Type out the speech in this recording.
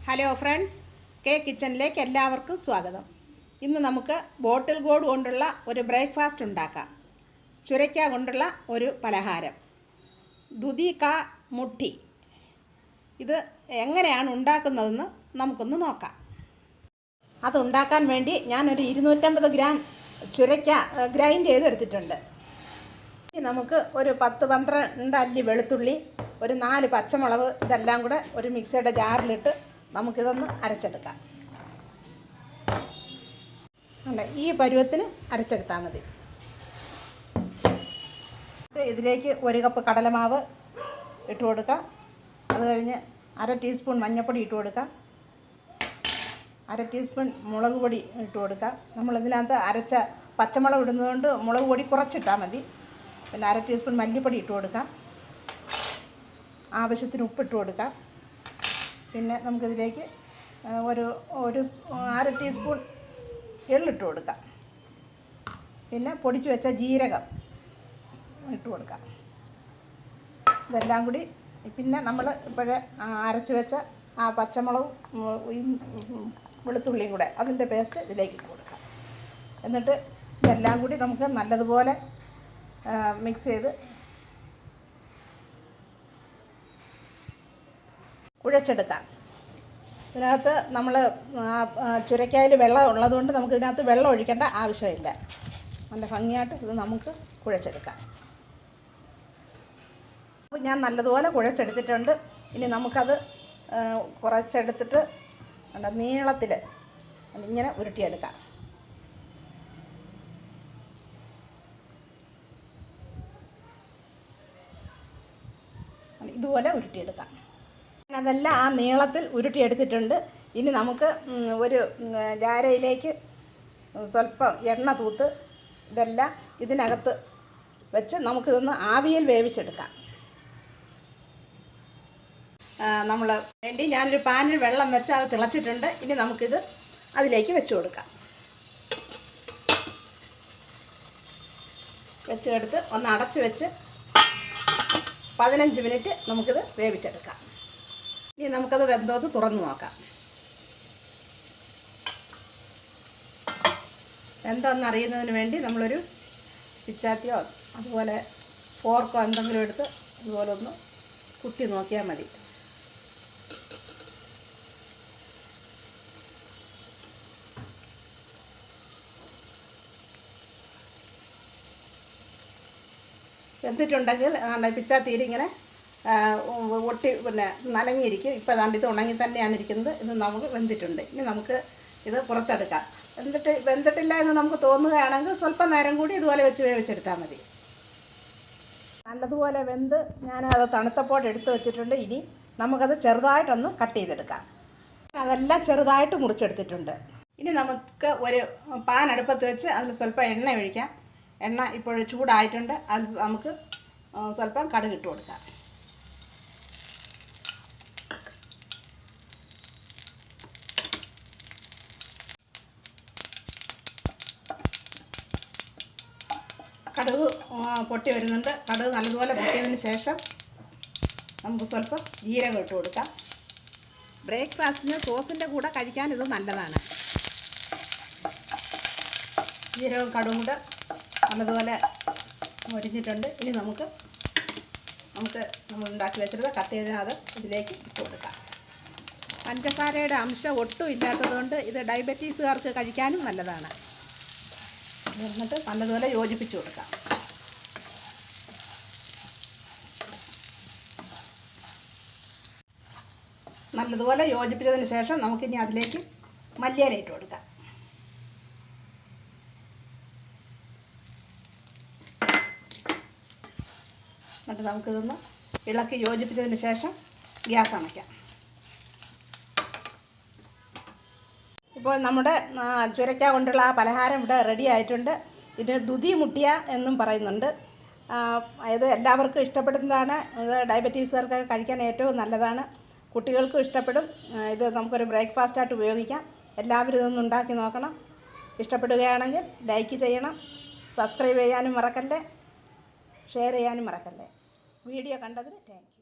Hello friends, K കിച്ചണിലേക്ക് എല്ലാവർക്കും സ്വാഗതം. ഇന്ന് നമുക്ക് ബോട്ടിൽ ഗോൾഡ് കൊണ്ടുള്ള ഒരു ബ്രേക്ക്ഫാസ്റ്റ് ഉണ്ടാക്കാം. ചുരയ്ക്ക കൊണ്ടുള്ള ഒരു പലഹാരം, ദുധി കാ മുട്ടി. ഇത് എങ്ങനെയാണ് ഉണ്ടാക്കുന്നതെന്ന് നമുക്കൊന്ന് നോക്കാം. അതുണ്ടാക്കാൻ വേണ്ടി ഞാനൊരു 250 ഗ്രാം ചുരയ്ക്ക ഗ്രൈൻഡ് ചെയ്തെടുത്തിട്ടുണ്ട്. നമുക്ക് ഒരു 10-12 അല്ലി വെളുത്തുള്ളി, ഒരു 4 പച്ചമുളക്, ഇതെല്ലാം കൂടെ ഒരു മിക്സിയുടെ ജാറിലിട്ട് നമുക്കിതൊന്ന് അരച്ചെടുക്കാം. ഈ പരുവത്തിന് അരച്ചെടുത്താൽ മതി. ഇതിലേക്ക് 1 കപ്പ് കടലമാവ് ഇട്ട് കൊടുക്കാം. അത് കഴിഞ്ഞ് 1/2 ടീസ്പൂൺ മഞ്ഞൾപ്പൊടി ഇട്ട് കൊടുക്കാം. 1/2 ടീസ്പൂൺ മുളക് പൊടി ഇട്ട് കൊടുക്കാം. നമ്മളിതിനകത്ത് അരച്ച പച്ചമുളക് ഇടുന്നതുകൊണ്ട് മുളക് പൊടി കുറച്ചിട്ടാൽ മതി. പിന്നെ 1/2 ടീസ്പൂൺ മല്ലിപ്പൊടി ഇട്ട് കൊടുക്കാം. ആവശ്യത്തിന് ഉപ്പിട്ട് കൊടുക്കാം. പിന്നെ നമുക്കിതിലേക്ക് ഒരു 1/2 ടീസ്പൂൺ എള്ളിട്ട് കൊടുക്കാം. പിന്നെ പൊടിച്ച് വെച്ച ജീരകം ഇട്ട് കൊടുക്കാം. ഇതെല്ലാം കൂടി പിന്നെ നമ്മൾ ഇപ്പോഴേ അരച്ച് വെച്ച ആ പച്ചമുളകും വെളുത്തുള്ളിയും കൂടെ അതിൻ്റെ പേസ്റ്റ് ഇതിലേക്ക് ഇട്ട് കൊടുക്കാം. എന്നിട്ട് ഇതെല്ലാം കൂടി നമുക്ക് നല്ലതുപോലെ മിക്സ് ചെയ്ത് കുഴച്ചെടുക്കാം. ഇതിനകത്ത് നമ്മൾ ചുരക്കായിൽ വെള്ളം ഉള്ളതുകൊണ്ട് നമുക്ക് ഇതിനകത്ത് വെള്ളം ഒഴിക്കേണ്ട ആവശ്യമില്ല. നല്ല ഭംഗിയായിട്ട് ഇത് നമുക്ക് കുഴച്ചെടുക്കാം. അപ്പോൾ ഞാൻ നല്ലതുപോലെ കുഴച്ചെടുത്തിട്ടുണ്ട്. ഇനി നമുക്കത് കുറച്ചെടുത്തിട്ട് നീളത്തിൽ ഇങ്ങനെ ഉരുട്ടിയെടുക്കാം. ഇതുപോലെ ഉരുട്ടിയെടുക്കാം. അതെല്ലാം ആ നീളത്തിൽ ഉരുട്ടിയെടുത്തിട്ടുണ്ട്. ഇനി നമുക്ക് ഒരു ജാരയിലേക്ക് സ്വല്പം എണ്ണ തൂത്ത് ഇതെല്ലാം ഇതിനകത്ത് വെച്ച് നമുക്കിതൊന്ന് ആവിയിൽ വേവിച്ചെടുക്കാം. നമ്മൾ വേണ്ടി ഞാനൊരു പാനിൽ വെള്ളം വെച്ച് അത് തിളച്ചിട്ടുണ്ട്. ഇനി നമുക്കിത് അതിലേക്ക് വെച്ച് കൊടുക്കാം. വെച്ചെടുത്ത് ഒന്ന് അടച്ച് വെച്ച് 15 മിനിറ്റ് നമുക്കിത് വേവിച്ചെടുക്കാം. ഇനി നമുക്കത് വെന്തോന്ന് തുറന്ന് നോക്കാം. വെന്തോന്ന് അറിയുന്നതിന് വേണ്ടി നമ്മളൊരു പിച്ചാത്തിയോ അതുപോലെ ഫോർക്കോ എന്തെങ്കിലും എടുത്ത് അതുപോലെ ഒന്ന് കുത്തി നോക്കിയാൽ മതി. വെന്തിട്ടുണ്ടെങ്കിൽ പിച്ചാത്തിയിലിങ്ങനെ ഒട്ടി പിന്നെ നനഞ്ഞിരിക്കും. ഇപ്പോൾ ദാണ്ട് ഇത് ഉണങ്ങി തന്നെയാണ് ഇരിക്കുന്നത്. ഇത് നമുക്ക് വെന്തിട്ടുണ്ട്. ഇനി നമുക്ക് ഇത് പുറത്തെടുക്കാം. വെന്തിട്ടില്ല എന്ന് നമുക്ക് തോന്നുകയാണെങ്കിൽ സ്വല്പം നേരം കൂടി ഇതുപോലെ വെച്ച് വേവിച്ചെടുത്താൽ മതി. നല്ലതുപോലെ വെന്ത് ഞാനത് തണുത്തപ്പോൾ എടുത്ത് വെച്ചിട്ടുണ്ട്. ഇനി നമുക്കത് ചെറുതായിട്ടൊന്ന് കട്ട് ചെയ്തെടുക്കാം. അതെല്ലാം ചെറുതായിട്ട് മുറിച്ചെടുത്തിട്ടുണ്ട്. ഇനി നമുക്ക് ഒരു പാൻ അടുപ്പത്ത് വെച്ച് അതിൽ സ്വല്പം എണ്ണ ഒഴിക്കാം. എണ്ണ ഇപ്പോൾ ചൂടായിട്ടുണ്ട്. അതിൽ നമുക്ക് സ്വല്പം കടുക് ഇട്ട് കൊടുക്കാം. കടുക് പൊട്ടി വരുന്നുണ്ട്. കടുക് നല്ലതുപോലെ പൊട്ടിയതിന് ശേഷം നമുക്ക് സ്വല്പം ജീരകം ഇട്ട് കൊടുക്കാം. ബ്രേക്ക്ഫാസ്റ്റിന് സോസിൻ്റെ കൂടെ കഴിക്കാൻ ഇത് നല്ലതാണ്. ജീരകം കടുകും കൂടെ നല്ലതുപോലെ മൊരിഞ്ഞിട്ടുണ്ട്. ഇനി നമ്മൾ ഉണ്ടാക്കി വെച്ചിട്ട് കട്ട് ചെയ്തത് ഇതിലേക്ക് ഇട്ട് കൊടുക്കാം. പഞ്ചസാരയുടെ അംശം ഒട്ടും ഇല്ലാത്തതുകൊണ്ട് ഇത് ഡയബറ്റീസുകാർക്ക് കഴിക്കാനും നല്ലതാണ്. എന്നിട്ട് നല്ലതുപോലെ യോജിപ്പിച്ച് കൊടുക്കാം. നല്ലതുപോലെ യോജിപ്പിച്ചതിന് ശേഷം നമുക്കിനി അതിലേക്ക് മല്ലിയില ഇട്ട് കൊടുക്കാം. എന്നിട്ട് നമുക്കിതൊന്ന് ഇളക്കി യോജിപ്പിച്ചതിന് ശേഷം ഗ്യാസ് അണയ്ക്കാം. ഇപ്പോൾ നമ്മുടെ ചുരയ്ക്ക കൊണ്ടുള്ള ആ പലഹാരം ഇവിടെ റെഡി ആയിട്ടുണ്ട്. ഇതിന് ദുധി മുട്ടിയ എന്നും പറയുന്നുണ്ട്. ഇത് എല്ലാവർക്കും ഇഷ്ടപ്പെടുന്നതാണ്. ഇത് ഡയബറ്റീസുകാർക്ക് കഴിക്കാൻ ഏറ്റവും നല്ലതാണ്. കുട്ടികൾക്കും ഇഷ്ടപ്പെടും. ഇത് നമുക്കൊരു ബ്രേക്ക്ഫാസ്റ്റായിട്ട് ഉപയോഗിക്കാം. എല്ലാവരും ഇതൊന്ന് ഉണ്ടാക്കി നോക്കണം. ഇഷ്ടപ്പെടുകയാണെങ്കിൽ ലൈക്ക് ചെയ്യണം, സബ്സ്ക്രൈബ് ചെയ്യാനും മറക്കല്ലേ, ഷെയർ ചെയ്യാനും മറക്കല്ലേ. വീഡിയോ കണ്ടതിന് താങ്ക് യു.